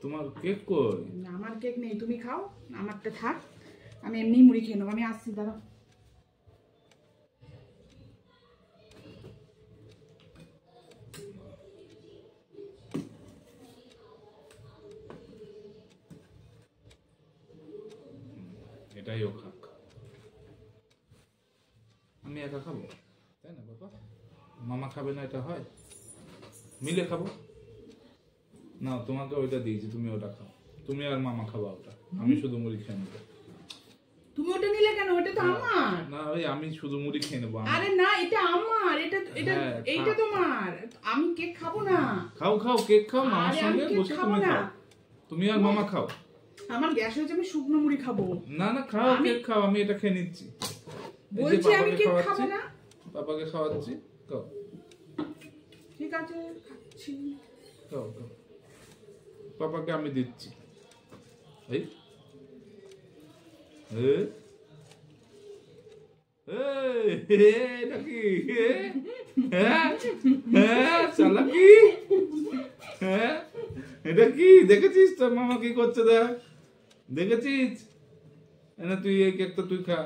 তোমার কেক কই? না আমার কেক নেই, তুমি খাও, আমারটা থাক, আমি এমনি মুড়ি খেয়ে নেবো। আমি আসছি, দাঁড়াও। এটাই ও খাক, আমি একা খাবো তাই না বাবা? মামা খাবে না, এটা হয়? মিলে খাবো না, তোমাকে ওইটা দিয়েছি, তুমি ওটা খাও, তুমি আর মামা খাবা ওটা, আমি শুধু মুড়ি খেয়ে নেবো। তুমি ওটা নিলে কেন? ওটা তো আমার। না ওই আমি শুধু মুড়ি খেয়ে নেবো। আরে না, এটা আমার, এটা এটা হ্যাঁ, এইটা তোমার। আমি কেক খাবো না। খাও খাও, কেক খাও, মামার আরে আমি সঙ্গে কেক বসে খাবো তুমি না। খাও, তুমি আর মামা খাও। আমার গ্যাস হয়েছে, আমি শুকনো মুড়ি খাবো। না না খাও, কেক খাও, আমি এটা খেয়ে নিচ্ছি। এই যে বলছি আমি বাবাকে কেক খাওয়াচ্ছি, খাবো না। বাবাকে খাওয়াচ্ছি, খাও ঠিক আছে, খাচ্ছি। খাও খাও, পাপাকে আমি দিচ্ছি। এই এটা কি? চালাকি? এটা কি দেখেছিস তোর মামা কি করছে? দেখ, দেখেছিস? তুই এই কেকটা তুই খা।